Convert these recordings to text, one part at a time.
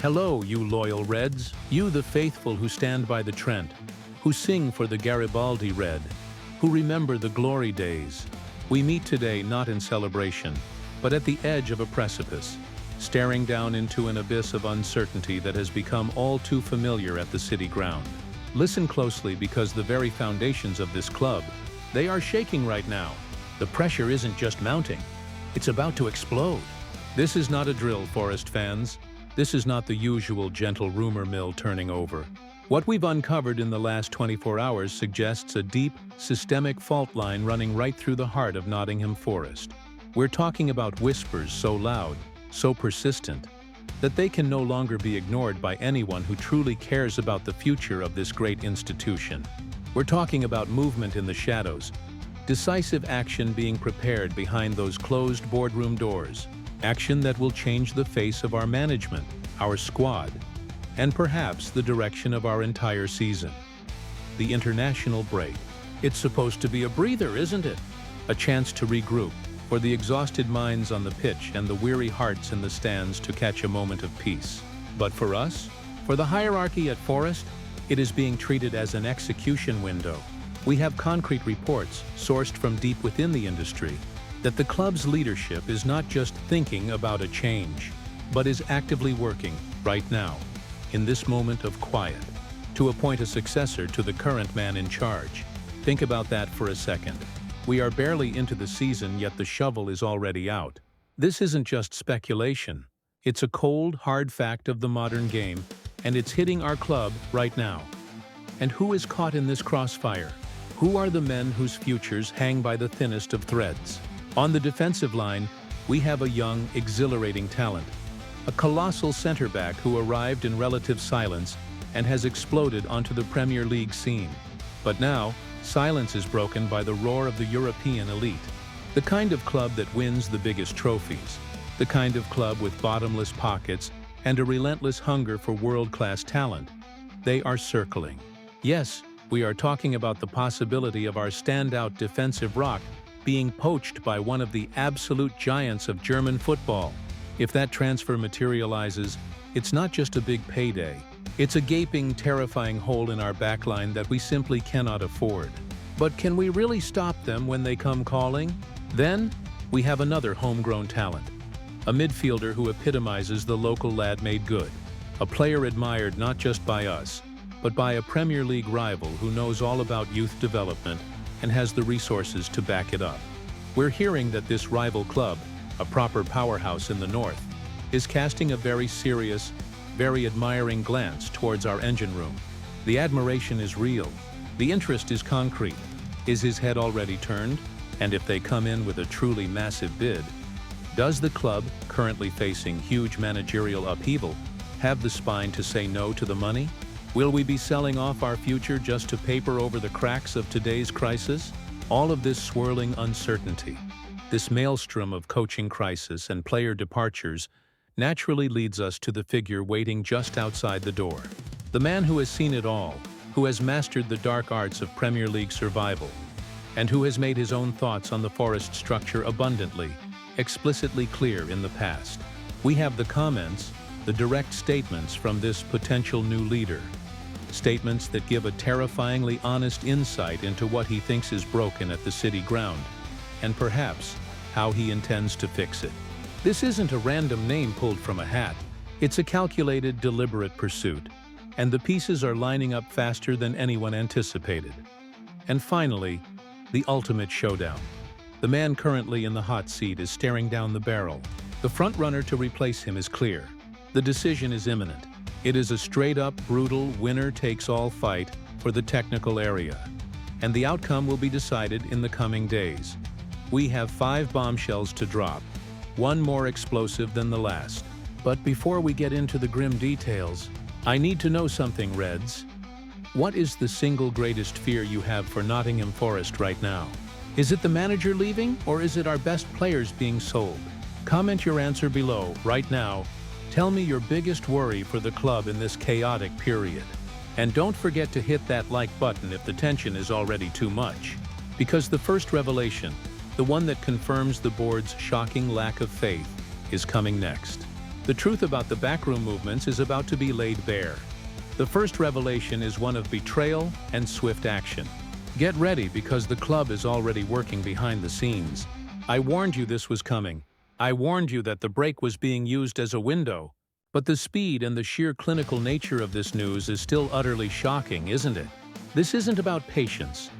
Hello, you loyal Reds, you the faithful who stand by the Trent, who sing for the Garibaldi Red, who remember the glory days. We meet today not in celebration, but at the edge of a precipice, staring down into an abyss of uncertainty that has become all too familiar at the city ground. Listen closely, because the very foundations of this club, they are shaking right now. The pressure isn't just mounting, it's about to explode. This is not a drill, Forest fans. This is not the usual gentle rumor mill turning over. What we've uncovered in the last 24 hours suggests a deep, systemic fault line running right through the heart of Nottingham Forest. We're talking about whispers so loud, so persistent, that they can no longer be ignored by anyone who truly cares about the future of this great institution. We're talking about movement in the shadows, decisive action being prepared behind those closed boardroom doors, action that will change the face of our management, our squad, and perhaps the direction of our entire season. The international break. It's supposed to be a breather, isn't it? A chance to regroup, for the exhausted minds on the pitch and the weary hearts in the stands to catch a moment of peace. But for us, for the hierarchy at Forest, it is being treated as an execution window. We have concrete reports, sourced from deep within the industry, that the club's leadership is not just thinking about a change, but is actively working, right now, in this moment of quiet, to appoint a successor to the current man in charge. Think about that for a second. We are barely into the season, yet the shovel is already out. This isn't just speculation. It's a cold, hard fact of the modern game, and it's hitting our club right now. And who is caught in this crossfire? Who are the men whose futures hang by the thinnest of threads? On the defensive line, we have a young, exhilarating talent, a colossal center-back who arrived in relative silence and has exploded onto the Premier League scene. But now, silence is broken by the roar of the European elite, the kind of club that wins the biggest trophies, the kind of club with bottomless pockets and a relentless hunger for world-class talent. They are circling. Yes, we are talking about the possibility of our standout defensive rock being poached by one of the absolute giants of German football. If that transfer materializes, it's not just a big payday. It's a gaping, terrifying hole in our backline that we simply cannot afford. But can we really stop them when they come calling? Then, we have another homegrown talent. A midfielder who epitomizes the local lad made good. A player admired not just by us, but by a Premier League rival who knows all about youth development and has the resources to back it up. We're hearing that this rival club, a proper powerhouse in the north, is casting a very serious, very admiring glance towards our engine room. The admiration is real. The interest is concrete. Is his head already turned? And if they come in with a truly massive bid, does the club, currently facing huge managerial upheaval, have the spine to say no to the money? Will we be selling off our future just to paper over the cracks of today's crisis? All of this swirling uncertainty, this maelstrom of coaching crisis and player departures, naturally leads us to the figure waiting just outside the door. The man who has seen it all, who has mastered the dark arts of Premier League survival, and who has made his own thoughts on the Forest structure abundantly, explicitly clear in the past. We have the comments, the direct statements from this potential new leader. Statements that give a terrifyingly honest insight into what he thinks is broken at the city ground, and perhaps how he intends to fix it. This isn't a random name pulled from a hat. It's a calculated, deliberate pursuit, and the pieces are lining up faster than anyone anticipated. And finally, the ultimate showdown. The man currently in the hot seat is staring down the barrel. The front runner to replace him is clear. The decision is imminent. It is a straight-up, brutal, winner-takes-all fight for the technical area, and the outcome will be decided in the coming days. We have 5 bombshells to drop, one more explosive than the last. But before we get into the grim details, I need to know something, Reds. What is the single greatest fear you have for Nottingham Forest right now? Is it the manager leaving, or is it our best players being sold? Comment your answer below, right now. Tell me your biggest worry for the club in this chaotic period. And don't forget to hit that like button if the tension is already too much. Because the first revelation, the one that confirms the board's shocking lack of faith, is coming next. The truth about the backroom movements is about to be laid bare. The first revelation is one of betrayal and swift action. Get ready because the club is already working behind the scenes. I warned you this was coming. I warned you that the break was being used as a window. But the speed and the sheer clinical nature of this news is still utterly shocking, isn't it? This isn't about patience.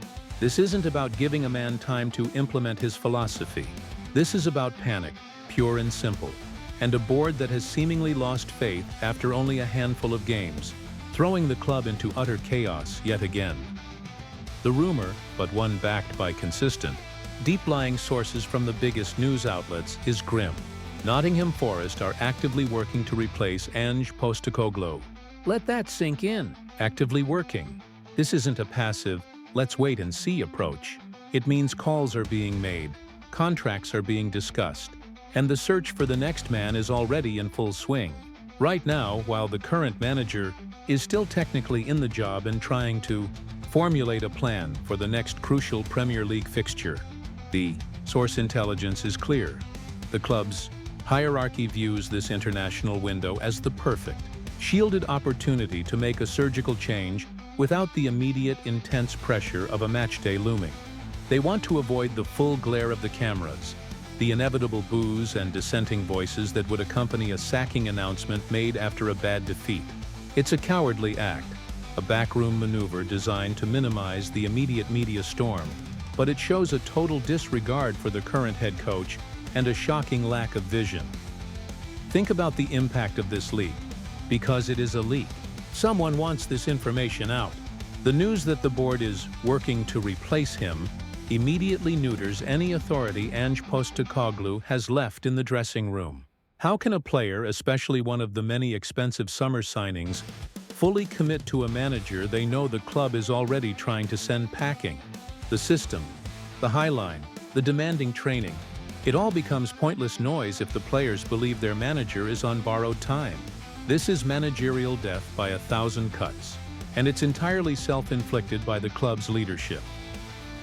This isn't about giving a man time to implement his philosophy. This is about panic, pure and simple, and a board that has seemingly lost faith after only a handful of games, throwing the club into utter chaos yet again. The rumor, but one backed by consistent, deep-lying sources from the biggest news outlets, is grim. Nottingham Forest are actively working to replace Postecoglou. Let that sink in. Actively working. This isn't a passive, let's wait and see approach. It means calls are being made, contracts are being discussed, and the search for the next man is already in full swing. Right now, while the current manager is still technically in the job and trying to formulate a plan for the next crucial Premier League fixture, the source intelligence is clear. The club's hierarchy views this international window as the perfect, shielded opportunity to make a surgical change without the immediate, intense pressure of a matchday looming. They want to avoid the full glare of the cameras, the inevitable boos and dissenting voices that would accompany a sacking announcement made after a bad defeat. It's a cowardly act, a backroom maneuver designed to minimize the immediate media storm, but it shows a total disregard for the current head coach and a shocking lack of vision. Think about the impact of this leak, because it is a leak. Someone wants this information out. The news that the board is working to replace him immediately neuters any authority Postecoglou has left in the dressing room. How can a player, especially one of the many expensive summer signings, fully commit to a manager they know the club is already trying to send packing? The system, the highline, the demanding training, it all becomes pointless noise if the players believe their manager is on borrowed time. This is managerial death by 1,000 cuts, and it's entirely self-inflicted by the club's leadership.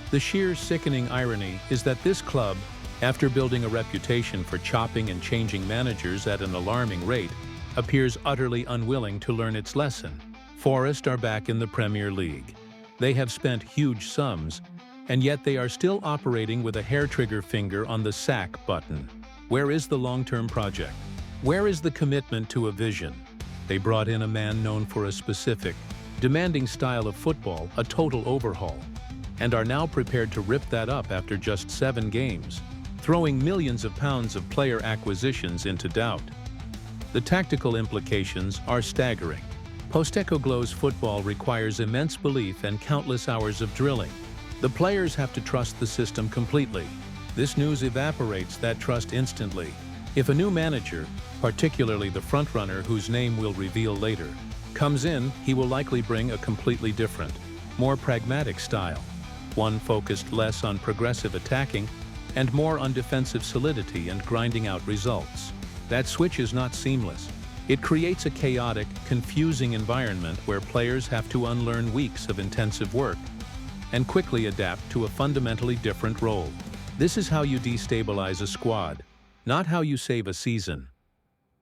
The sheer sickening irony is that this club, after building a reputation for chopping and changing managers at an alarming rate, appears utterly unwilling to learn its lesson. Forest are back in the Premier League. They have spent huge sums, and yet they are still operating with a hair-trigger finger on the sack button. Where is the long-term project? Where is the commitment to a vision? They brought in a man known for a specific, demanding style of football, a total overhaul, and are now prepared to rip that up after just 7 games, throwing millions of pounds of player acquisitions into doubt. The tactical implications are staggering. Postecoglou's football requires immense belief and countless hours of drilling. The players have to trust the system completely. This news evaporates that trust instantly. If a new manager, particularly the frontrunner whose name we'll reveal later, comes in, he will likely bring a completely different, more pragmatic style, one focused less on progressive attacking and more on defensive solidity and grinding out results. That switch is not seamless. It creates a chaotic, confusing environment where players have to unlearn weeks of intensive work and quickly adapt to a fundamentally different role. This is how you destabilize a squad, not how you save a season.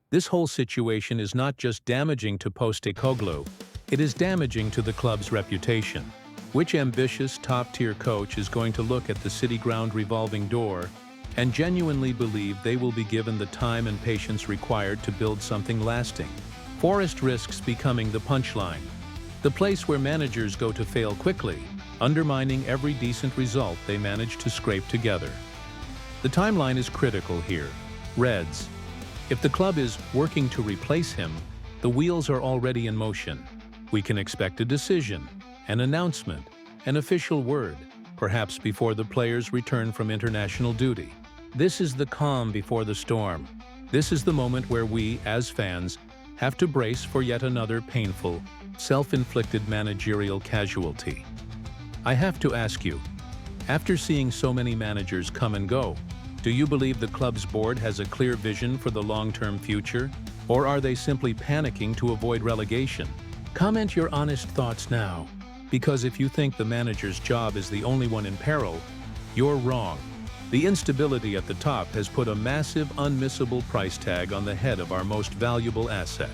This whole situation is not just damaging to Postecoglou, it is damaging to the club's reputation. Which ambitious, top-tier coach is going to look at the City Ground revolving door and genuinely believe they will be given the time and patience required to build something lasting? Forest risks becoming the punchline, the place where managers go to fail quickly, undermining every decent result they manage to scrape together. The timeline is critical here. Reds. If the club is working to replace him, the wheels are already in motion. We can expect a decision, an announcement, an official word, perhaps before the players return from international duty. This is the calm before the storm. This is the moment where we, as fans, have to brace for yet another painful, self-inflicted managerial casualty. I have to ask you, after seeing so many managers come and go, do you believe the club's board has a clear vision for the long-term future, or are they simply panicking to avoid relegation? Comment your honest thoughts now, because if you think the manager's job is the only one in peril, you're wrong. The instability at the top has put a massive, unmissable price tag on the head of our most valuable asset.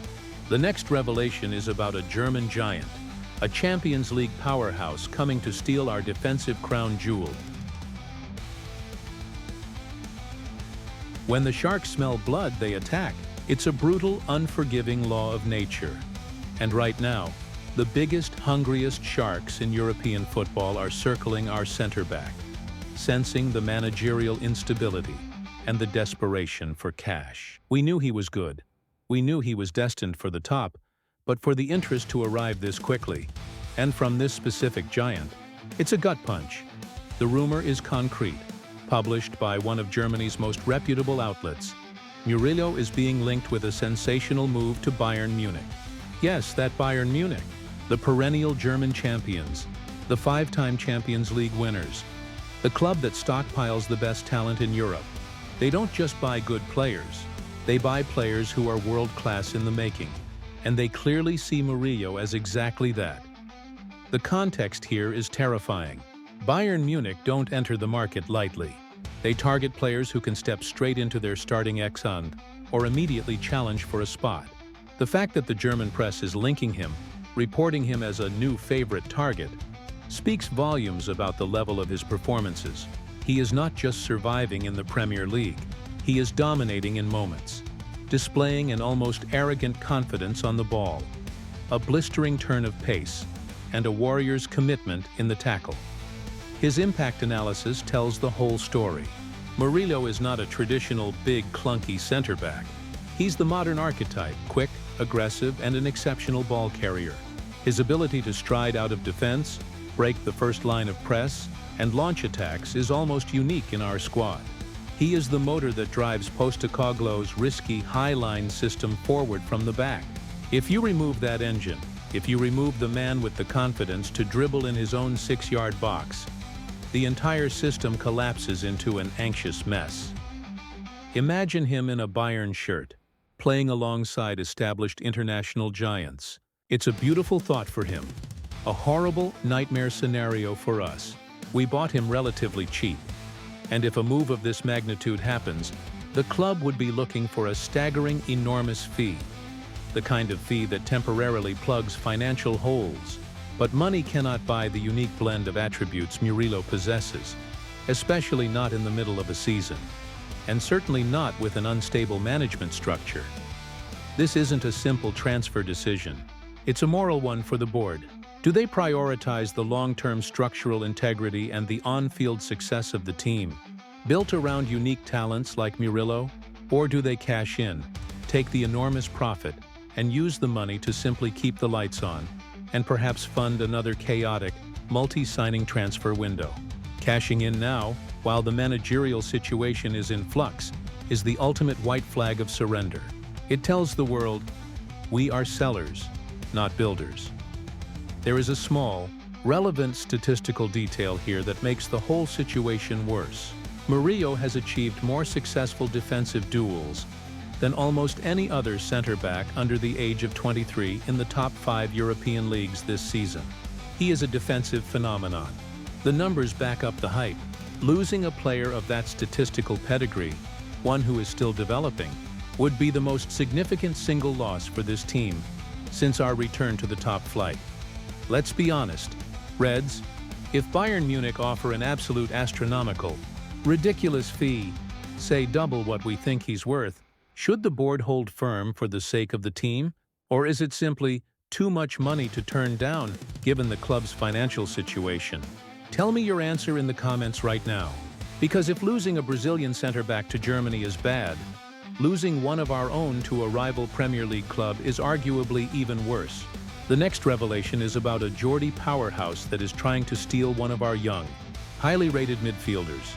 The next revelation is about a German giant, a Champions League powerhouse coming to steal our defensive crown jewel. When the sharks smell blood, they attack. It's a brutal, unforgiving law of nature. And right now, the biggest, hungriest sharks in European football are circling our center back, sensing the managerial instability and the desperation for cash. We knew he was good. We knew he was destined for the top, but for the interest to arrive this quickly, and from this specific giant, it's a gut punch. The rumor is concrete, published by one of Germany's most reputable outlets. Murillo is being linked with a sensational move to Bayern Munich. Yes, that Bayern Munich, the perennial German champions, the 5-time Champions League winners, the club that stockpiles the best talent in Europe. They don't just buy good players, they buy players who are world-class in the making, and they clearly see Murillo as exactly that. The context here is terrifying. Bayern Munich don't enter the market lightly. They target players who can step straight into their starting 11 or immediately challenge for a spot. The fact that the German press is linking him, reporting him as a new favorite target, speaks volumes about the level of his performances. He is not just surviving in the Premier League, he is dominating in moments, displaying an almost arrogant confidence on the ball, a blistering turn of pace, and a warrior's commitment in the tackle. His impact analysis tells the whole story. Murillo is not a traditional big, clunky center back. He's the modern archetype, quick, aggressive, and an exceptional ball carrier. His ability to stride out of defense, break the first line of press, and launch attacks is almost unique in our squad. He is the motor that drives Postecoglou's risky high-line system forward from the back. If you remove that engine, if you remove the man with the confidence to dribble in his own 6-yard box, the entire system collapses into an anxious mess. Imagine him in a Bayern shirt, playing alongside established international giants. It's a beautiful thought for him, a horrible nightmare scenario for us. We bought him relatively cheap, and if a move of this magnitude happens, the club would be looking for a staggering, enormous fee, the kind of fee that temporarily plugs financial holes. But money cannot buy the unique blend of attributes Murillo possesses, especially not in the middle of a season, and certainly not with an unstable management structure. This isn't a simple transfer decision. It's a moral one for the board. Do they prioritize the long-term structural integrity and the on-field success of the team, built around unique talents like Murillo, or do they cash in, take the enormous profit, and use the money to simply keep the lights on, and perhaps fund another chaotic, multi-signing transfer window? Cashing in now, while the managerial situation is in flux, is the ultimate white flag of surrender. It tells the world, we are sellers, not builders. There is a small, relevant statistical detail here that makes the whole situation worse. Murillo has achieved more successful defensive duels than almost any other center-back under the age of 23 in the top 5 European leagues this season. He is a defensive phenomenon. The numbers back up the hype. Losing a player of that statistical pedigree, one who is still developing, would be the most significant single loss for this team since our return to the top flight. Let's be honest, Reds, if Bayern Munich offer an absolute astronomical, ridiculous fee, say double what we think he's worth, should the board hold firm for the sake of the team? Or is it simply too much money to turn down given the club's financial situation? Tell me your answer in the comments right now. Because if losing a Brazilian center-back to Germany is bad, losing one of our own to a rival Premier League club is arguably even worse. The next revelation is about a Geordie powerhouse that is trying to steal one of our young, highly rated midfielders.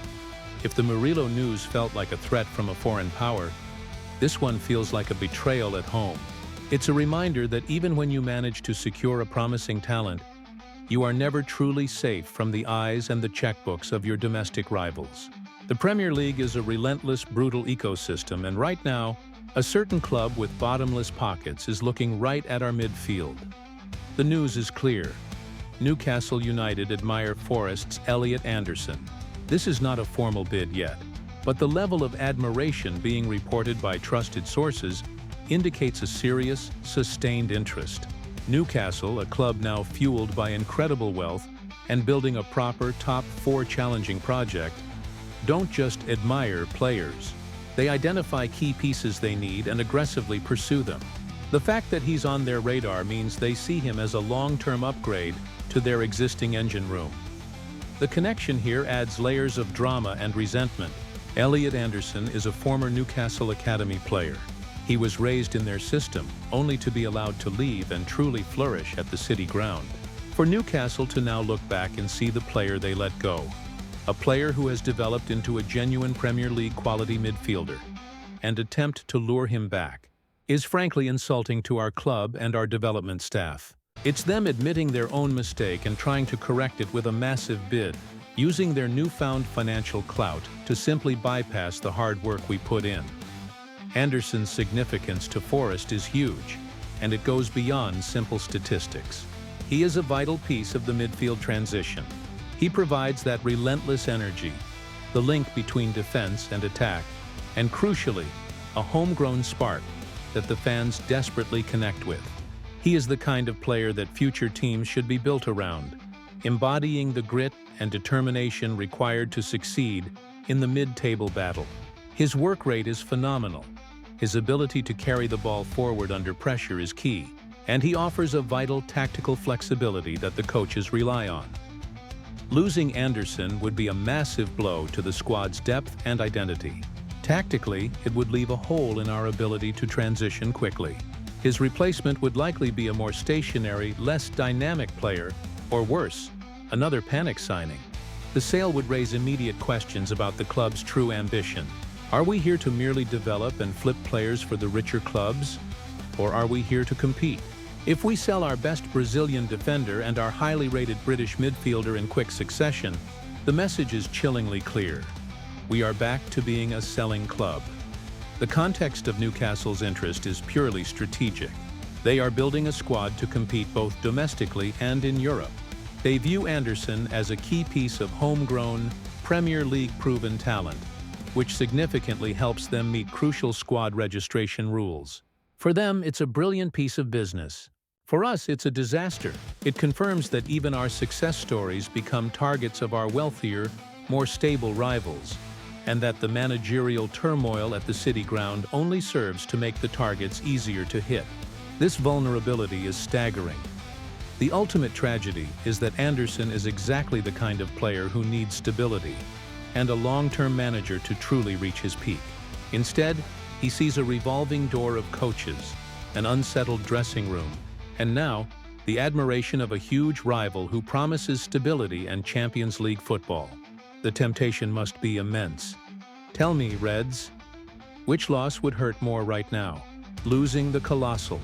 If the Murillo news felt like a threat from a foreign power, this one feels like a betrayal at home. It's a reminder that even when you manage to secure a promising talent, you are never truly safe from the eyes and the checkbooks of your domestic rivals. The Premier League is a relentless, brutal ecosystem, and right now, a certain club with bottomless pockets is looking right at our midfield. The news is clear. Newcastle United admire Forest's Elliot Anderson. This is not a formal bid yet, but the level of admiration being reported by trusted sources indicates a serious, sustained interest. Newcastle, a club now fueled by incredible wealth and building a proper top 4 challenging project, don't just admire players. They identify key pieces they need and aggressively pursue them. The fact that he's on their radar means they see him as a long-term upgrade to their existing engine room. The connection here adds layers of drama and resentment. Elliot Anderson is a former Newcastle Academy player. He was raised in their system, only to be allowed to leave and truly flourish at the City ground. For Newcastle to now look back and see the player they let go, a player who has developed into a genuine Premier League quality midfielder, and attempt to lure him back, is frankly insulting to our club and our development staff. It's them admitting their own mistake and trying to correct it with a massive bid, using their newfound financial clout to simply bypass the hard work we put in. Anderson's significance to Forest is huge, and it goes beyond simple statistics. He is a vital piece of the midfield transition. He provides that relentless energy, the link between defense and attack, and crucially, a homegrown spark that the fans desperately connect with. He is the kind of player that future teams should be built around, embodying the grit and determination required to succeed in the mid-table battle. His work rate is phenomenal. His ability to carry the ball forward under pressure is key, and he offers a vital tactical flexibility that the coaches rely on. Losing Anderson would be a massive blow to the squad's depth and identity. Tactically, it would leave a hole in our ability to transition quickly. His replacement would likely be a more stationary, less dynamic player, or worse, another panic signing. The sale would raise immediate questions about the club's true ambition. Are we here to merely develop and flip players for the richer clubs? Or are we here to compete? If we sell our best Brazilian defender and our highly rated British midfielder in quick succession, the message is chillingly clear. We are back to being a selling club. The context of Newcastle's interest is purely strategic. They are building a squad to compete both domestically and in Europe. They view Anderson as a key piece of homegrown, Premier League-proven talent, which significantly helps them meet crucial squad registration rules. For them, it's a brilliant piece of business. For us, it's a disaster. It confirms that even our success stories become targets of our wealthier, more stable rivals, and that the managerial turmoil at the City ground only serves to make the targets easier to hit. This vulnerability is staggering. The ultimate tragedy is that Anderson is exactly the kind of player who needs stability and a long-term manager to truly reach his peak. Instead, he sees a revolving door of coaches, an unsettled dressing room, and now, the admiration of a huge rival who promises stability and Champions League football. The temptation must be immense. Tell me, Reds, which loss would hurt more right now? Losing the colossal,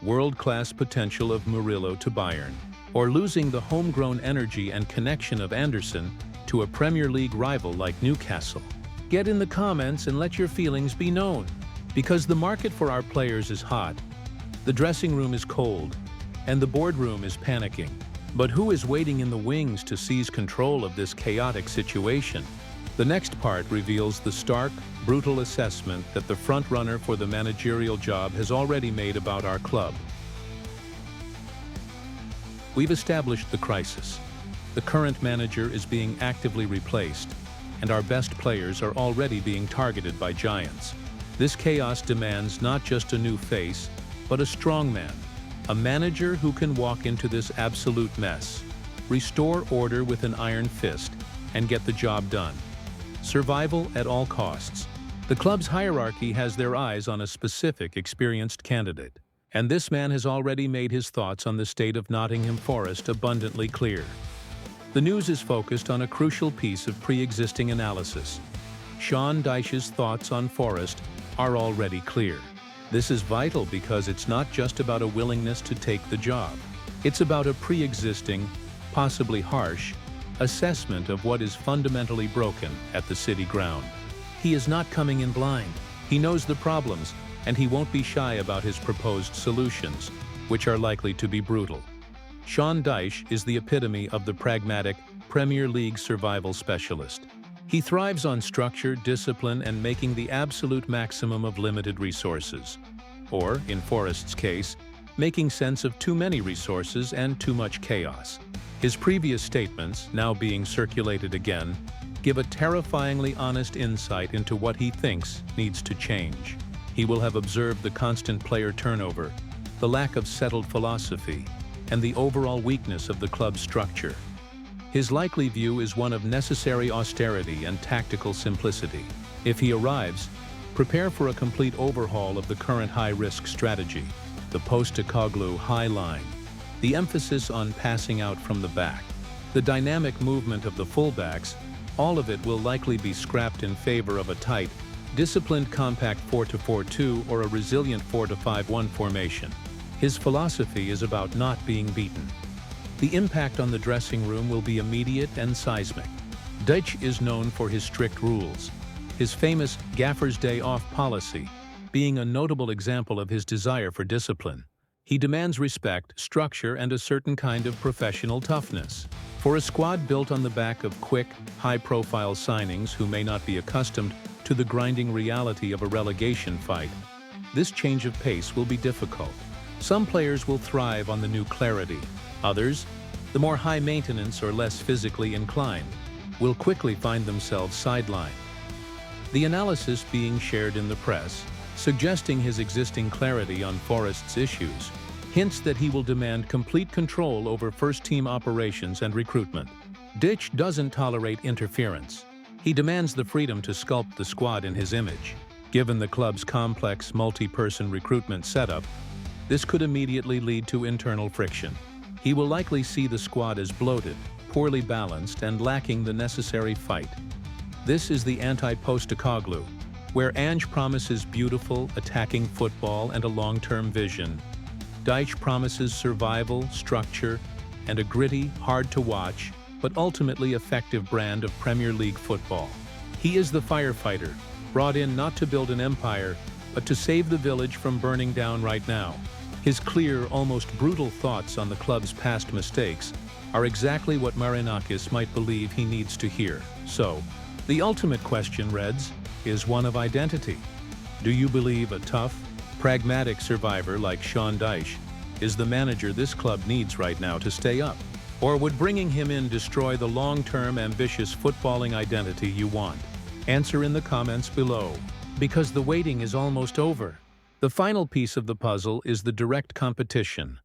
world-class potential of Murillo to Bayern, or losing the homegrown energy and connection of Anderson to a Premier League rival like Newcastle? Get in the comments and let your feelings be known. Because the market for our players is hot, the dressing room is cold, and the boardroom is panicking. But who is waiting in the wings to seize control of this chaotic situation? The next part reveals the stark, brutal assessment that the frontrunner for the managerial job has already made about our club. We've established the crisis. The current manager is being actively replaced, and our best players are already being targeted by giants. This chaos demands not just a new face, but a strong man. A manager who can walk into this absolute mess, restore order with an iron fist, and get the job done. Survival at all costs. The club's hierarchy has their eyes on a specific experienced candidate, and this man has already made his thoughts on the state of Nottingham Forest abundantly clear. The news is focused on a crucial piece of pre-existing analysis. Sean Dyche's thoughts on Forest are already clear. This is vital because it's not just about a willingness to take the job. It's about a pre-existing, possibly harsh, assessment of what is fundamentally broken at the City ground. He is not coming in blind. He knows the problems, and he won't be shy about his proposed solutions, which are likely to be brutal. Sean Dyche is the epitome of the pragmatic Premier League survival specialist. He thrives on structure, discipline, and making the absolute maximum of limited resources. Or, in Forest's case, making sense of too many resources and too much chaos. His previous statements, now being circulated again, give a terrifyingly honest insight into what he thinks needs to change. He will have observed the constant player turnover, the lack of settled philosophy, and the overall weakness of the club's structure. His likely view is one of necessary austerity and tactical simplicity. If he arrives, prepare for a complete overhaul of the current high-risk strategy, the Postecoglou high line, the emphasis on passing out from the back, the dynamic movement of the fullbacks. All of it will likely be scrapped in favor of a tight, disciplined compact 4-4-2 or a resilient 4-5-1 formation. His philosophy is about not being beaten. The impact on the dressing room will be immediate and seismic. Dyche is known for his strict rules, his famous Gaffer's Day Off policy being a notable example of his desire for discipline. He demands respect, structure, and a certain kind of professional toughness. For a squad built on the back of quick, high-profile signings who may not be accustomed to the grinding reality of a relegation fight, this change of pace will be difficult. Some players will thrive on the new clarity. Others, the more high-maintenance or less physically inclined, will quickly find themselves sidelined. The analysis being shared in the press, suggesting his existing clarity on Forest's issues, hints that he will demand complete control over first-team operations and recruitment. Dyche doesn't tolerate interference. He demands the freedom to sculpt the squad in his image. Given the club's complex, multi-person recruitment setup, this could immediately lead to internal friction. He will likely see the squad as bloated, poorly balanced, and lacking the necessary fight. This is the anti-Postecoglou, where Ange promises beautiful, attacking football and a long-term vision. Dyche promises survival, structure, and a gritty, hard-to-watch, but ultimately effective brand of Premier League football. He is the firefighter, brought in not to build an empire, but to save the village from burning down right now. His clear, almost brutal thoughts on the club's past mistakes are exactly what Marinakis might believe he needs to hear. So, the ultimate question, Reds, is one of identity. Do you believe a tough, pragmatic survivor like Sean Dyche is the manager this club needs right now to stay up? Or would bringing him in destroy the long-term, ambitious footballing identity you want? Answer in the comments below, because the waiting is almost over. The final piece of the puzzle is the direct competition.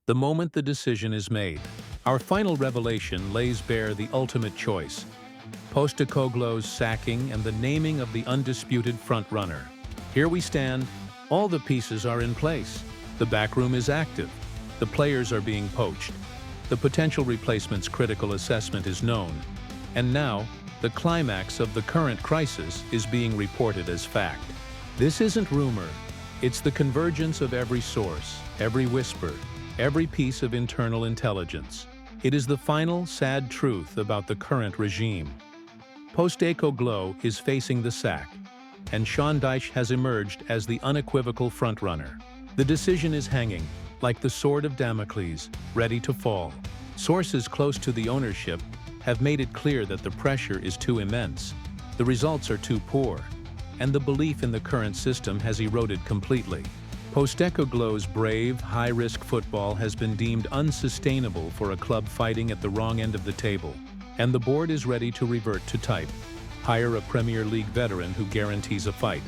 The moment the decision is made, our final revelation lays bare the ultimate choice: Postecoglou's sacking and the naming of the undisputed front-runner. Here we stand. All the pieces are in place. The backroom is active. The players are being poached. The potential replacement's critical assessment is known. And now, the climax of the current crisis is being reported as fact. This isn't rumor. It's the convergence of every source, every whisper, every piece of internal intelligence. It is the final, sad truth about the current regime. Postecoglou is facing the sack, and Sean Dyche has emerged as the unequivocal frontrunner. The decision is hanging, like the sword of Damocles, ready to fall. Sources close to the ownership have made it clear that the pressure is too immense, the results are too poor, and the belief in the current system has eroded completely. Postecoglou's brave, high-risk football has been deemed unsustainable for a club fighting at the wrong end of the table, and the board is ready to revert to type. Hire a Premier League veteran who guarantees a fight.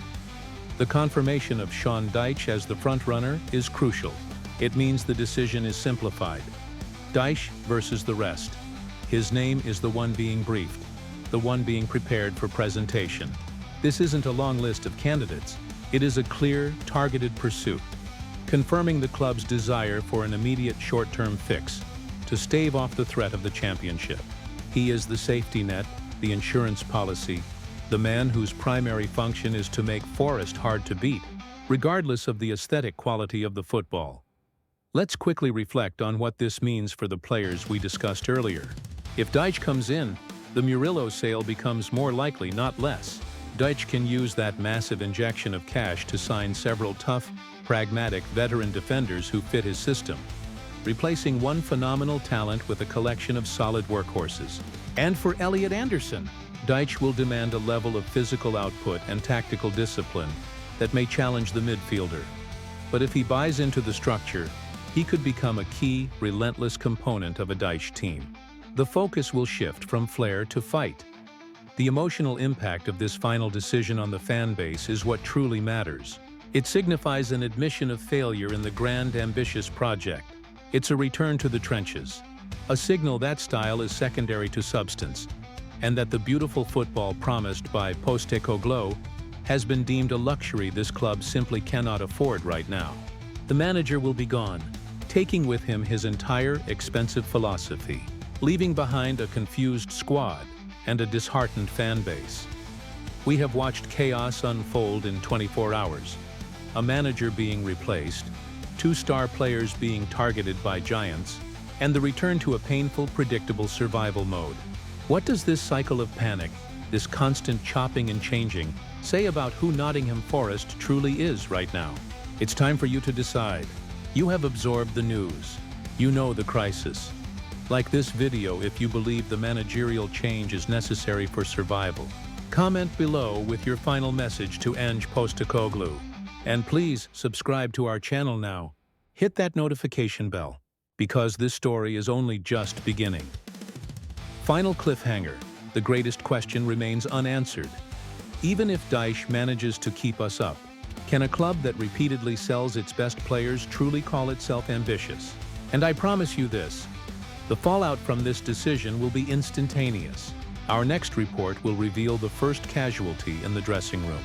The confirmation of Sean Dyche as the frontrunner is crucial. It means the decision is simplified. Dyche versus the rest. His name is the one being briefed, the one being prepared for presentation. This isn't a long list of candidates. It is a clear, targeted pursuit, confirming the club's desire for an immediate short-term fix to stave off the threat of the championship. He is the safety net, the insurance policy, the man whose primary function is to make Forest hard to beat, regardless of the aesthetic quality of the football. Let's quickly reflect on what this means for the players we discussed earlier. If Dyche comes in, the Murillo sale becomes more likely, not less. Dyche can use that massive injection of cash to sign several tough, pragmatic veteran defenders who fit his system, replacing one phenomenal talent with a collection of solid workhorses. And for Elliot Anderson, Dyche will demand a level of physical output and tactical discipline that may challenge the midfielder. But if he buys into the structure, he could become a key, relentless component of a Dyche team. The focus will shift from flair to fight. The emotional impact of this final decision on the fan base is what truly matters. It signifies an admission of failure in the grand, ambitious project. It's a return to the trenches, a signal that style is secondary to substance, and that the beautiful football promised by Postecoglou has been deemed a luxury this club simply cannot afford right now. The manager will be gone, taking with him his entire expensive philosophy, leaving behind a confused squad and a disheartened fan base. We have watched chaos unfold in 24 hours, a manager being replaced, 2 star players being targeted by giants, and the return to a painful, predictable survival mode. What does this cycle of panic, this constant chopping and changing, say about who Nottingham Forest truly is right now? It's time for you to decide. You have absorbed the news. You know the crisis. Like this video if you believe the managerial change is necessary for survival. Comment below with your final message to Postecoglou. And please subscribe to our channel now. Hit that notification bell, because this story is only just beginning. Final cliffhanger. The greatest question remains unanswered. Even if Dyche manages to keep us up, can a club that repeatedly sells its best players truly call itself ambitious? And I promise you this, the fallout from this decision will be instantaneous. Our next report will reveal the first casualty in the dressing room.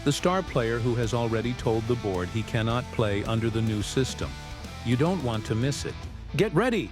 The star player who has already told the board he cannot play under the new system. You don't want to miss it. Get ready!